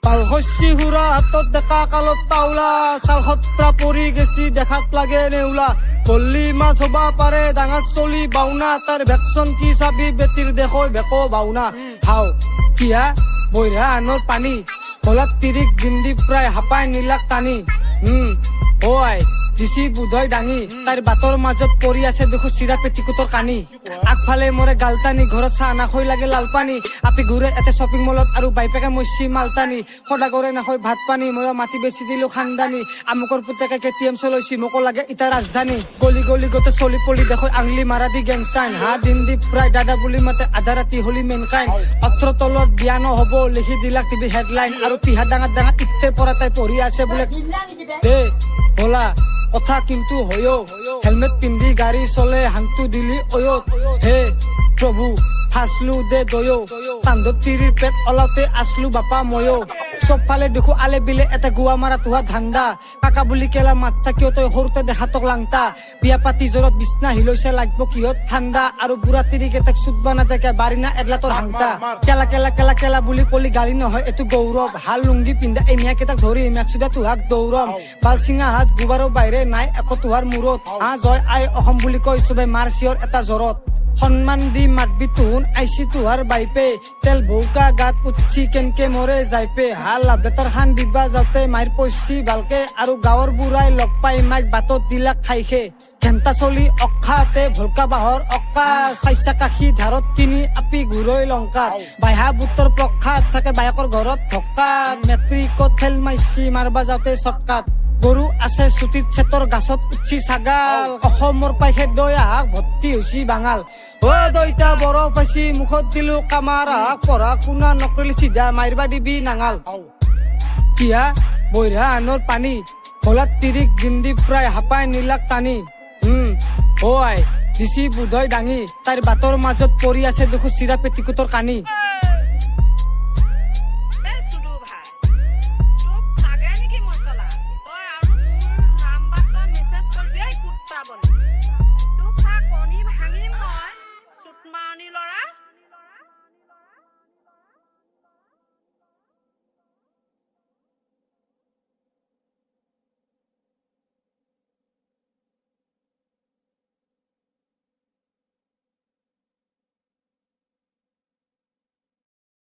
পালশস্যি হুৰা হাতত ডেকা কালত তাওলা চাল সত্ৰা পৰি গেছি দেখাত লাগে নেউলা পল্লী মাছ হবা পাৰে ডাঙৰ চলি বাউনা তাৰ ভেকচন কি চাবি বেটিৰ দেখৈ বেকো বাউনা হাও কিয়া বৈৰা আনৰ পানী হলাত তিৰিক দিন্দি প্ৰায় হাপাই নীলাক টানি ঐ দিছি বুধই ডাঙি তাইৰ বাটৰ মাজত পৰি আছে দেখো চিৰা পেটিকুটৰ কানি আগফালে মৰে গালটানি ঘৰত চাহ নাখৈ লাগে লাল পানী আপি ঘূৰে এতে শ্বপিং মলত আৰু বাইপেকে মচি মালটানি সদা কৰে নাখৈ ভাত পানী মই মাটি বেচি দিলো খানদানি আমুকৰ পুতেকে কেটিএম চলৈছি মোকো লাগে ইটা ৰাজধানী গলি গলি গোটে চলি পলি দেখো আংলি মাৰা দি গেং চাইন হা দিন দি প্ৰায় দাদা বুলি মাতে আধা ৰাতি হলি মেনকাইন অথ্ৰ তলত বিয়া নহ'ব লিখি দিলাক টিভি হেডলাইন আৰু পিহা ডাঙৰ ডাঙৰ ইতে পৰা তাই পঢ়ি আছে বোলে দে বলা কথা কিন্তু হয়ো হেলমেট পিন্ধি গাড়ী চলে হাংটো দিলি অয়ত হে প্ৰভু ফাঁচলো দে দয়ো কান্ধত তিৰিৰ পেট ওলাওতে আছলো বাপা ময়ো চবফালে দেখো আলে বিলে এটা গুৱা মাৰা তোহা ধান্দা কাকা বুলি কেলা মাতছা কিয় তই সৰুতে দেখাতক লাংটা বিয়া পাতি জ্বৰত বিছনা হিলৈছে লাগব কিহত ঠাণ্ডা আৰু বুঢ়া তিৰিক এটাক চুকবা নাথাকে বাৰিনা এডলা তোৰ হাংটা কেলা কেলা কেলা কেলা বুলি কলি গালি নহয় এইটো গৌৰৱ হাল লুংগি পিন্ধা এই মিয়াকেইটাক ধৰি মেক্সিদা তোহাক দৌৰম বালচিঙা হাত গুবাৰৰ বাহিৰে নাই একো তোহাৰ মূৰত জয় আই অসম বুলি কৈ চবে মাৰ চিঞৰ এটা জ্বৰত সন্মান দি মাতবি তুহুন আইছি তোহাৰ বাইপে তেল ভৌকা গাত উঠছি কেনকে মৰে যাইপে হাল বেটাৰ খান দিবা যাওঁতে মাইৰ পইছি ভালকে আৰু গাঁৱৰ বুঢ়াই লগ পাই মাইক বাটত দিলাক খাইখে ঘেণ্টা চলি অখাতে ভলকা বাহৰ অকা চাইছা কাশী ধাৰত কিনি আপি ঘূৰৈ লংকাত বাইহা বুটৰ প্ৰসাদ থাকে বায়েকৰ ঘৰত থকাত মেট্ৰিকত ফেল মাইছি মাৰবা যাওঁতে চটকাত গৰু আছে চুটিত চেতৰ গাছত উঠছি ছাগাল অসমৰ পাইখে দৈ আহাক ভৰ্তি হৈছি বাঙাল অ দইতা বৰ পাইছি মুখত দিলো কামাৰ আহাক পঢ়া শুনা নকৰিলে চিধা মাৰিবা দিবি নাঙাল কিয়া বৈৰা আনৰ পানী হলাত তিৰিক দিন্দি প্ৰায় হাপাই নীলাক টানি ঐ দিছি বুধই ডাঙি তাইৰ বাটৰ মাজত পৰি আছে দেখো চিৰা পেটিকুটৰ কানি